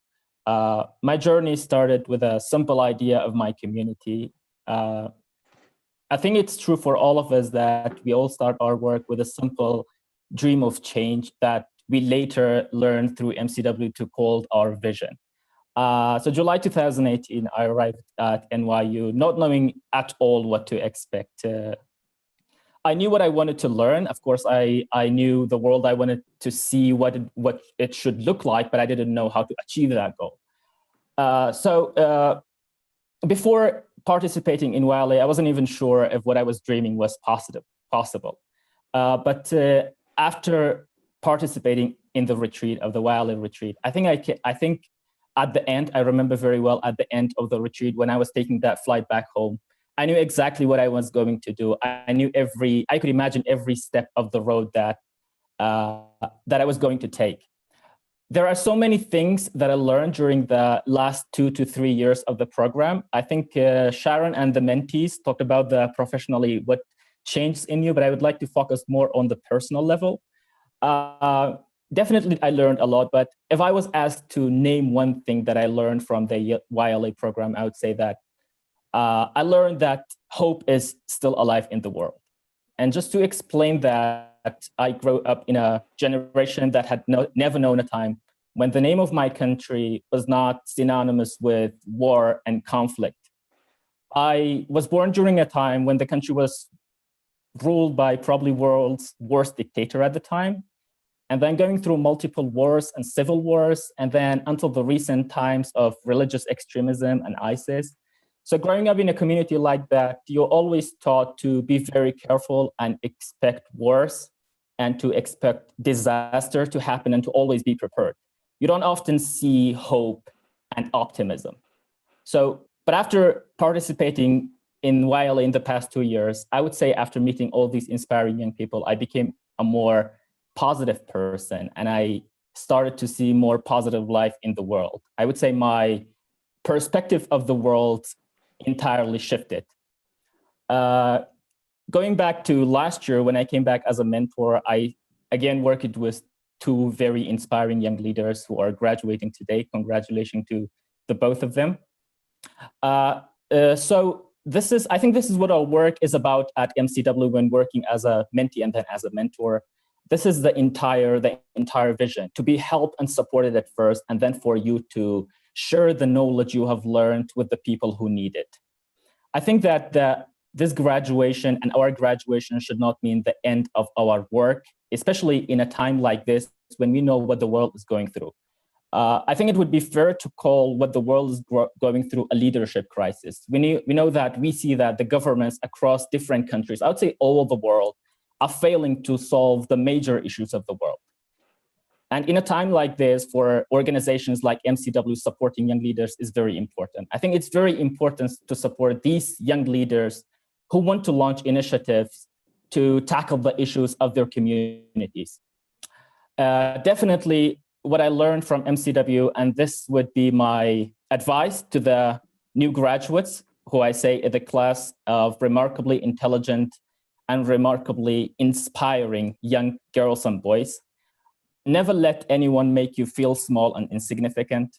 my journey started with a simple idea of my community. I think it's true for all of us that we all start our work with a simple dream of change that we later learned through MCW to call our vision. So July 2018, I arrived at NYU not knowing at all what to expect. I knew what I wanted to learn. Of course, I knew the world I wanted to see what it should look like, but I didn't know how to achieve that goal. So before participating in YLA, I wasn't even sure if what I was dreaming was possible. But after participating in the retreat of the YLA retreat, I think at the end, I remember very well at the end of the retreat when I was taking that flight back home, I knew exactly what I was going to do. I could imagine every step of the road that I was going to take. There are so many things that I learned during the last 2 to 3 years of the program. I think Sharon and the mentees talked about the professionally, what changed in you, but I would like to focus more on the personal level. Definitely, I learned a lot, but if I was asked to name one thing that I learned from the YLA program, I would say that I learned that hope is still alive in the world. And just to explain that, I grew up in a generation that had never known a time when the name of my country was not synonymous with war and conflict. I was born during a time when the country was ruled by probably world's worst dictator at the time, and then going through multiple wars and civil wars, and then until the recent times of religious extremism and ISIS. So growing up in a community like that, you're always taught to be very careful and expect wars and to expect disaster to happen and to always be prepared. You don't often see hope and optimism. So, but after participating in YLA in the past 2 years, I would say after meeting all these inspiring young people, I became a more positive person and I started to see more positive life in the world. I would say my perspective of the world entirely shifted. Going back to last year, when I came back as a mentor, I again worked with 2 very inspiring young leaders who are graduating today. Congratulations to the both of them. So I think this is what our work is about at MCW when working as a mentee and then as a mentor. This is the entire vision, to be helped and supported at first, and then for you to share the knowledge you have learned with the people who need it. I think that this graduation and our graduation should not mean the end of our work, especially in a time like this when we know what the world is going through. I think it would be fair to call what the world is going through a leadership crisis. We know that we see that the governments across different countries, I would say all over the world, are failing to solve the major issues of the world. And in a time like this, for organizations like MCW supporting young leaders is very important. I think it's very important to support these young leaders who want to launch initiatives to tackle the issues of their communities. Definitely what I learned from MCW, and this would be my advice to the new graduates, who I say is a class of remarkably intelligent and remarkably inspiring young girls and boys. Never let anyone make you feel small and insignificant.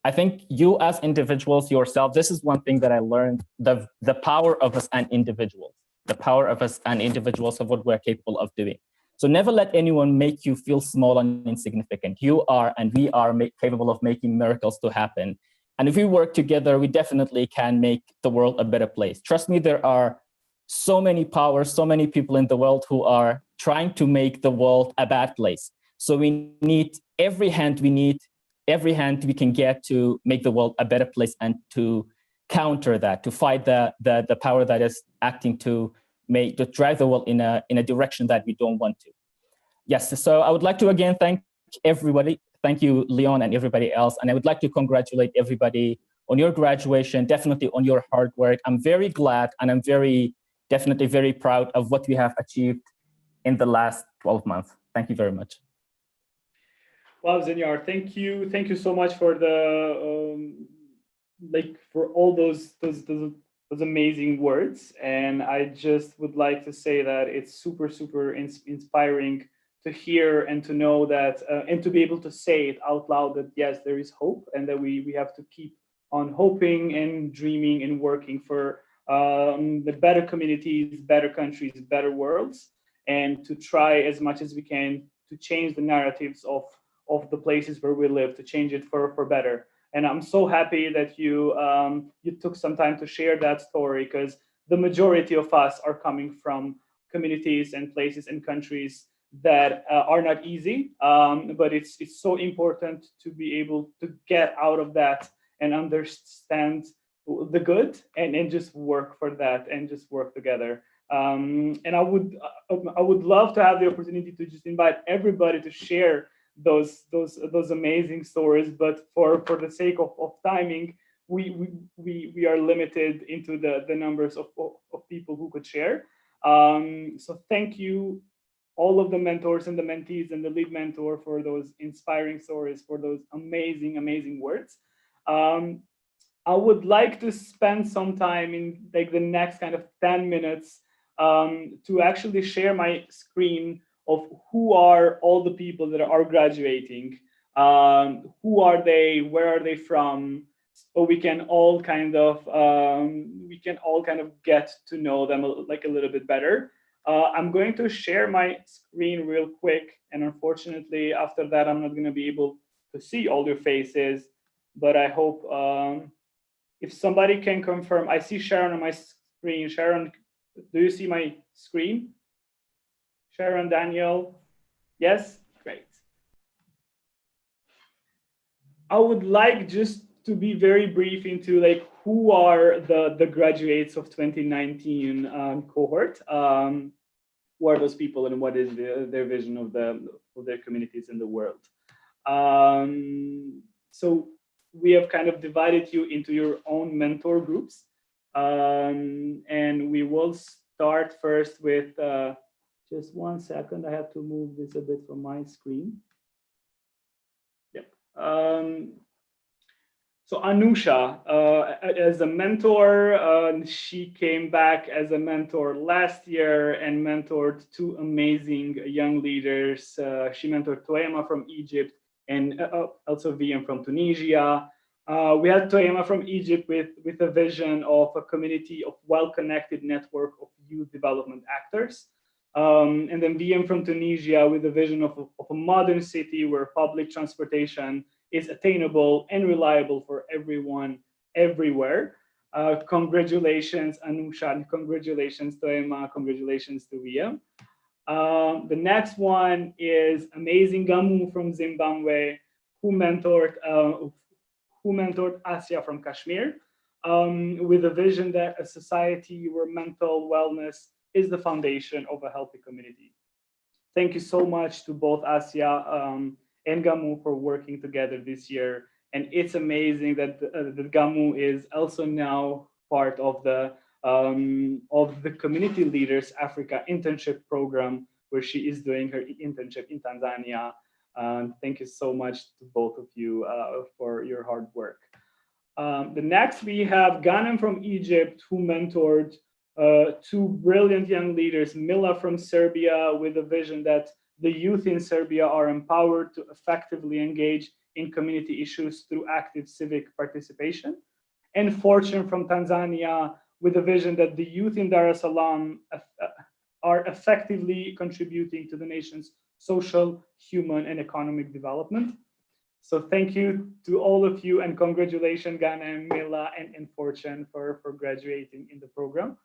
I think you as individuals yourself, this is one thing that I learned, the power of us and individuals, of what we're capable of doing. So never let anyone make you feel small and insignificant. You are, and we are capable of making miracles to happen. And if we work together, we definitely can make the world a better place. Trust me, there are so many powers, so many people in the world who are trying to make the world a bad place. So we need every hand we can get to make the world a better place and to counter that, to fight the power that is acting to drive the world in a direction that we don't want to. Yes, so I would like to again thank everybody. Thank you, Leon, and everybody else. And I would like to congratulate everybody on your graduation, definitely on your hard work. I'm very glad and I'm definitely very proud of what we have achieved in the last 12 months. Thank you very much. Wow, Zenyar, thank you so much for the for all those amazing words. And I just would like to say that it's super inspiring hear and to know that, and to be able to say it out loud that yes, there is hope, and that we have to keep on hoping and dreaming and working for the better communities, better countries, better worlds, and to try as much as we can to change the narratives of the places where we live, to change it for better. And I'm so happy that you took some time to share that story, because the majority of us are coming from communities and places and countries that are not easy, but it's so important to be able to get out of that and understand the good, and just work for that and just work together. And I would love to have the opportunity to just invite everybody to share those amazing stories, but for the sake of timing, we are limited into the numbers of people who could share. So thank you, all of the mentors and the mentees and the lead mentor, for those inspiring stories, for those amazing words. I would like to spend some time in like the next kind of 10 minutes to actually share my screen of who are all the people that are graduating. Who are they? Where are they from? So we can all kind of get to know them like a little bit better. I'm going to share my screen real quick, and unfortunately after that I'm not going to be able to see all your faces, but I hope if somebody can confirm. I see Sharon on my screen. Sharon, do you see my screen? Sharon, Daniel, yes? Great. I would like just to be very brief into like who are the graduates of 2019 cohort. Who are those people, and what is their vision of their communities in the world? So we have kind of divided you into your own mentor groups, and we will start first with just 1 second. I have to move this a bit from my screen. Yep. So Anusha, as a mentor, she came back as a mentor last year and mentored 2 amazing young leaders. She mentored Toema from Egypt and also VM from Tunisia. We had Toema from Egypt with a vision of a community of well-connected network of youth development actors. And then VM from Tunisia with a vision of a modern city where public transportation is attainable and reliable for everyone, everywhere. Congratulations, Anusha, and congratulations, Toema, congratulations to VM. The next one is amazing Gamu from Zimbabwe, who mentored Asia from Kashmir, with a vision that a society where mental wellness is the foundation of a healthy community. Thank you so much to both Asia and Gamu for working together this year. And it's amazing that Gamu is also now part of the Community Leaders Africa internship program, where she is doing her internship in Tanzania. Thank you so much to both of you for your hard work. The next, we have Ghanem from Egypt, who mentored 2 brilliant young leaders, Mila from Serbia, with a vision that the youth in Serbia are empowered to effectively engage in community issues through active civic participation, and Fortune from Tanzania, with a vision that the youth in Dar es Salaam are effectively contributing to the nation's social, human, and economic development. So thank you to all of you, and congratulations, Ghanem, Mila, and Fortune for graduating in the program.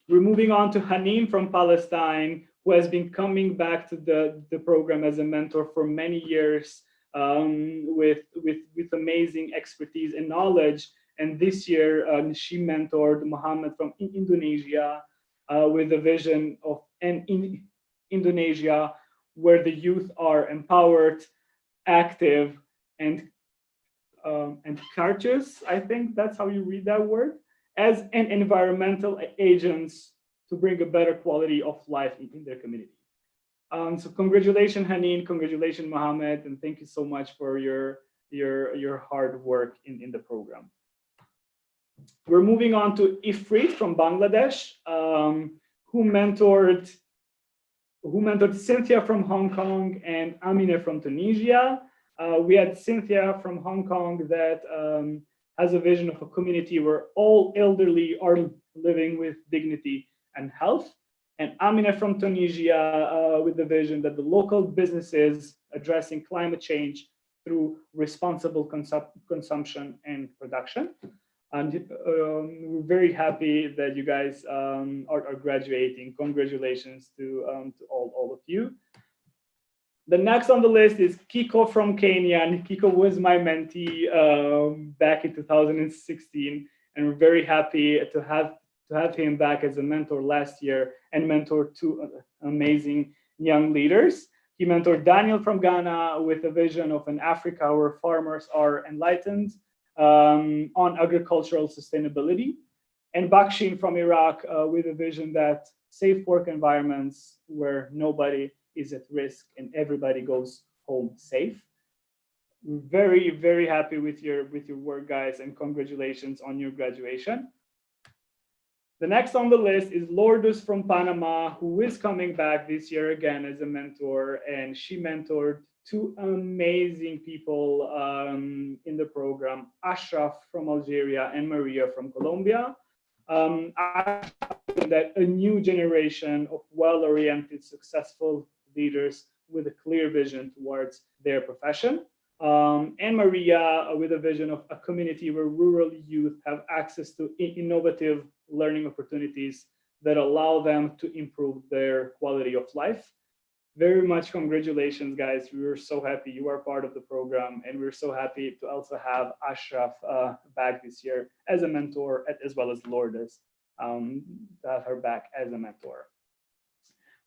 We're moving on to Hanin from Palestine, who has been coming back to the program as a mentor for many years, with amazing expertise and knowledge. And this year, she mentored Mohammed from Indonesia, with a vision of in Indonesia, where the youth are empowered, active, and courageous. I think that's how you read that word, as an environmental agents to bring a better quality of life in their community. So congratulations, Hanin, congratulations, Mohammed, and thank you so much for your hard work in the program. We're moving on to Ifrit from Bangladesh, who mentored who mentored Cynthia from Hong Kong and Amine from Tunisia. We had Cynthia from Hong Kong that has a vision of a community where all elderly are living with dignity and health. And Amine from Tunisia with the vision that the local businesses addressing climate change through responsible consumption and production. And we're very happy that you guys are graduating. Congratulations to all of you. The next on the list is Kiko from Kenya, and Kiko was my mentee back in 2016, and we're very happy to have him back as a mentor last year and mentor two amazing young leaders. He mentored Daniel from Ghana with a vision of an Africa where farmers are enlightened on agricultural sustainability, and Bakshin from Iraq with a vision that safe work environments where nobody is at risk and everybody goes home safe. We're very, very happy with your work, guys, and congratulations on your graduation. The next on the list is Lourdes from Panama, who is coming back this year again as a mentor, and she mentored two amazing people in the program, Ashraf from Algeria and Maria from Colombia. That a new generation of well-oriented, successful leaders with a clear vision towards their profession. And Maria with a vision of a community where rural youth have access to innovative learning opportunities that allow them to improve their quality of life. Very much congratulations, guys. We were so happy you are part of the program, and we're so happy to also have Ashraf back this year as a mentor, as well as Lourdes, to have her back as a mentor.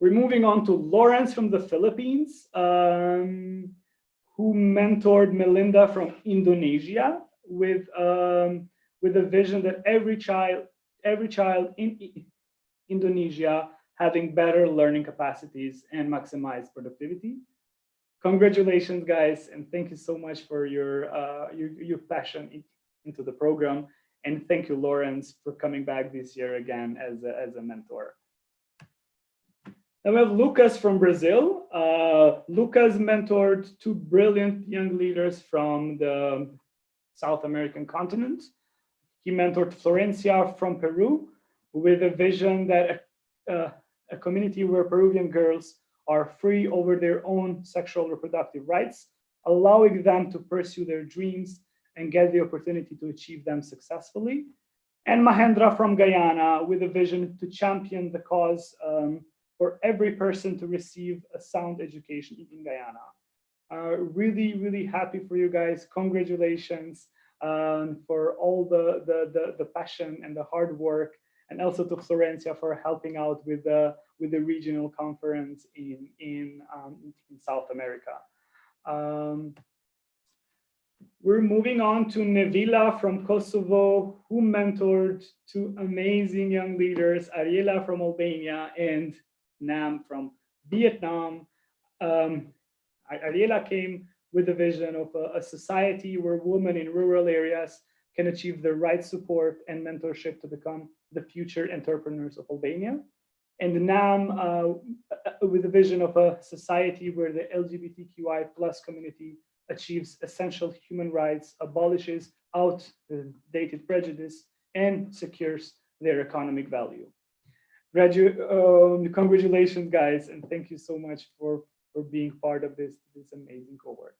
We're moving on to Lawrence from the Philippines, who mentored Melinda from Indonesia with a vision that every child in Indonesia having better learning capacities and maximize productivity. Congratulations, guys, and thank you so much for your passion into the program. And thank you, Lawrence, for coming back this year again as a mentor. Then we have Lucas from Brazil. Lucas mentored two brilliant young leaders from the South American continent. He mentored Florencia from Peru with a vision that a community where Peruvian girls are free over their own sexual reproductive rights, allowing them to pursue their dreams and get the opportunity to achieve them successfully. And Mahendra from Guyana with a vision to champion the cause for every person to receive a sound education in Guyana. Really, really happy for you guys. Congratulations for all the passion and the hard work, and also to Florencia for helping out with the regional conference in South America. We're moving on to Nevila from Kosovo, who mentored two amazing young leaders, Ariela from Albania and Nam from Vietnam. Ariela came with a vision of a society where women in rural areas can achieve the right support and mentorship to become the future entrepreneurs of Albania. And Nam with a vision of a society where the LGBTQI+ community achieves essential human rights, abolishes outdated prejudice, and secures their economic value. Congratulations, guys, and thank you so much for being part of this amazing cohort.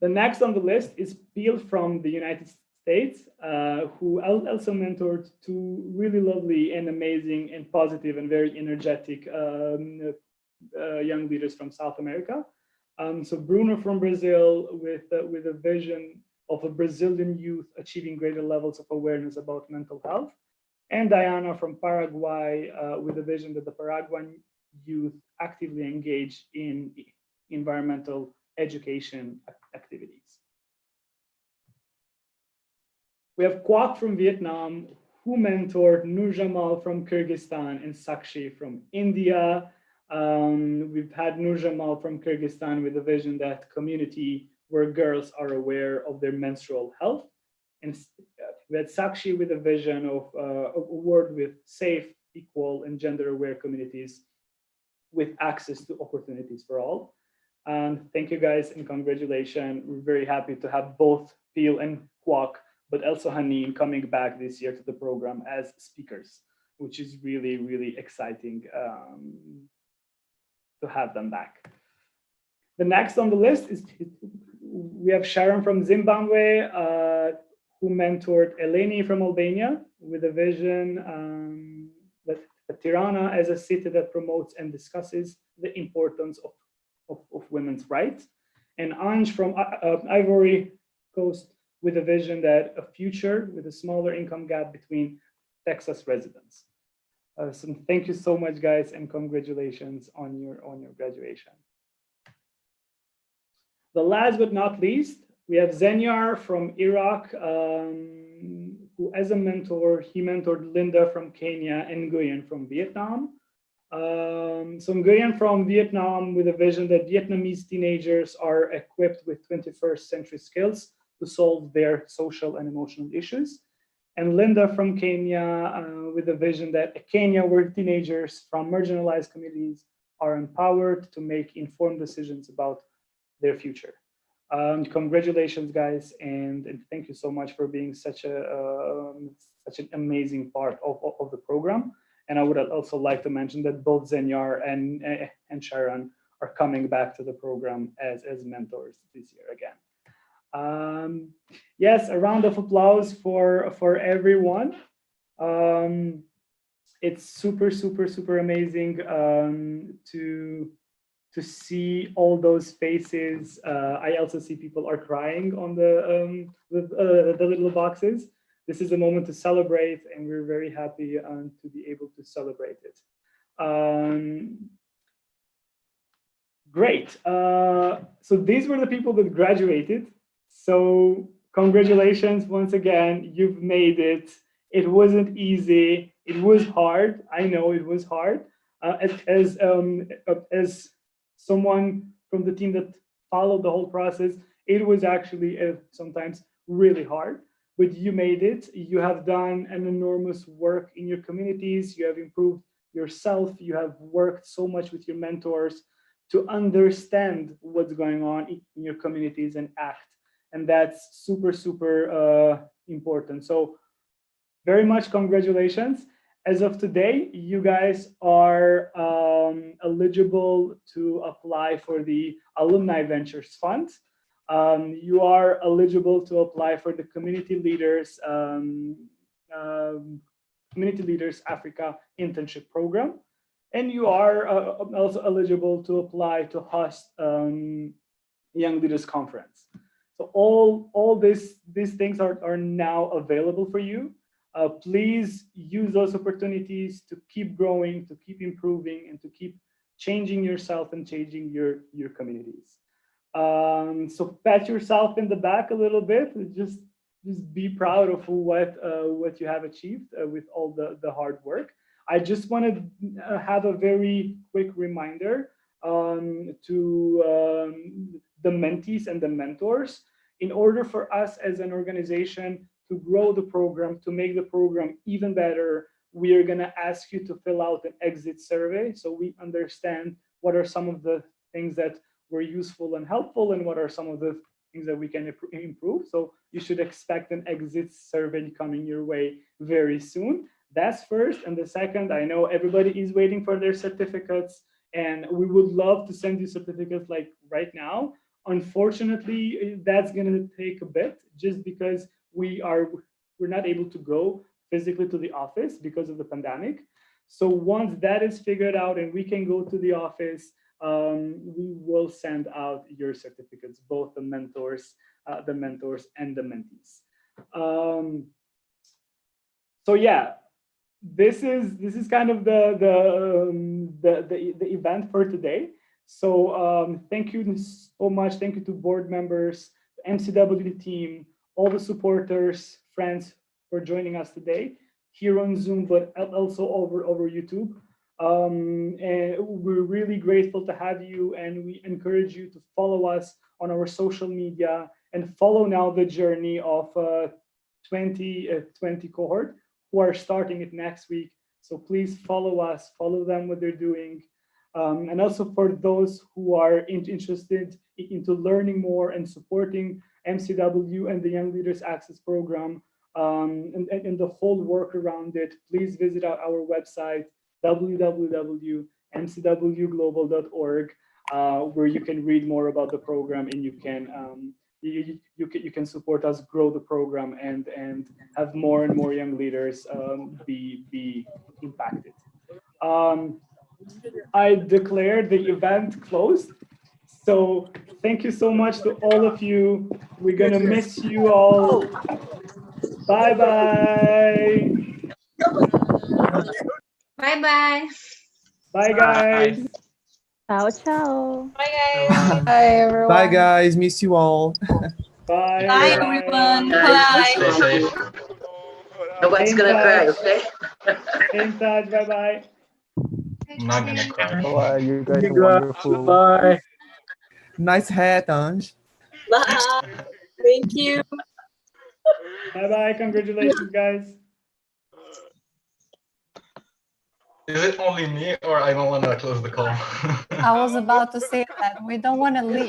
The next on the list is Peel from the United States, who also mentored two really lovely and amazing and positive and very energetic young leaders from South America. So Bruno from Brazil with a vision of a Brazilian youth achieving greater levels of awareness about mental health, and Diana from Paraguay with a vision that the Paraguayan youth actively engage in environmental education activities. We have Kwok from Vietnam, who mentored Nur Jamal from Kyrgyzstan and Sakshi from India. We've had Nur Jamal from Kyrgyzstan with a vision that community where girls are aware of their menstrual health. And we had Sakshi with a vision of a world with safe, equal, and gender-aware communities with access to opportunities for all. And thank you guys and congratulations. We're very happy to have both Peel and Kwok, but also Hanin coming back this year to the program as speakers, which is really, really exciting to have them back. The next on the list is, we have Sharon from Zimbabwe, who mentored Eleni from Albania with a vision that Tirana as a city that promotes and discusses the importance of women's rights. And Anj from Ivory Coast with a vision that a future with a smaller income gap between Texas residents. So thank you so much, guys, and congratulations on your graduation. The last but not least, we have Zenyar from Iraq, who as a mentor, he mentored Linda from Kenya and Nguyen from Vietnam. So Nguyen from Vietnam with a vision that Vietnamese teenagers are equipped with 21st century skills to solve their social and emotional issues. And Linda from Kenya with a vision that a Kenya where teenagers from marginalized communities are empowered to make informed decisions about their future. Congratulations, guys, and thank you so much for being such an amazing part of the program. And I would also like to mention that both Zenyar and Sharon are coming back to the program as mentors this year again. Yes, a round of applause for everyone. It's super amazing to see all those faces. I also see people are crying on the little boxes. This is a moment to celebrate, and we're very happy to be able to celebrate it. Great. So these were the people that graduated. So congratulations once again, you've made it. It wasn't easy. It was hard. I know it was hard. As someone from the team that followed the whole process, it was actually sometimes really hard, but you made it. You have done an enormous work in your communities. You have improved yourself. You have worked so much with your mentors to understand what's going on in your communities and act. And that's super important. So very much congratulations. As of today, you guys are eligible to apply for the Alumni Ventures Fund. You are eligible to apply for the Community Leaders Africa Internship Program. And you are also eligible to apply to host Young Leaders Conference. So all these things are now available for you. Please use those opportunities to keep growing, to keep improving, and to keep changing yourself and changing your communities. So pat yourself in the back a little bit. Just be proud of what you have achieved with all the hard work. I just want to have a very quick reminder to the mentees and the mentors. In order for us as an organization to grow the program, to make the program even better, we are going to ask you to fill out an exit survey so we understand what are some of the things that were useful and helpful and what are some of the things that we can improve. So you should expect an exit survey coming your way very soon. That's first. And the second, I know everybody is waiting for their certificates, and we would love to send you certificates like right now. Unfortunately, that's going to take a bit just because we're not able to go physically to the office because of the pandemic. So once that is figured out and we can go to the office, we will send out your certificates, both the mentors and the mentees. So yeah, this is kind of the event for today. So thank you so much. Thank you to board members, the MCW team, all the supporters, friends for joining us today here on Zoom, but also over YouTube. And we're really grateful to have you, and we encourage you to follow us on our social media and follow now the journey of 2020 cohort who are starting it next week. So please follow us, follow them, what they're doing. And also for those who are interested into learning more and supporting MCW and the Young Leaders Access Program and the whole work around it, please visit our website, www.mcwglobal.org, where you can read more about the program and you can support us grow the program and have more and more young leaders be impacted. I declare the event closed. So thank you so much to all of you. We're gonna miss you all. Bye-bye. Bye-bye. Bye, guys. Ciao, ciao. Bye, guys. Bye, everyone. Bye, guys. Miss you all. Bye. Bye, everyone. Bye. Stay safe. Nobody's gonna cry, okay? Stay in touch. Bye-bye. I'm not gonna cry. Bye. You guys are wonderful. Bye. Nice hat, Ange. Bye. Thank you. Bye-bye. Congratulations, guys. Is it only me or I don't want to close the call? I was about to say that we don't want to leave.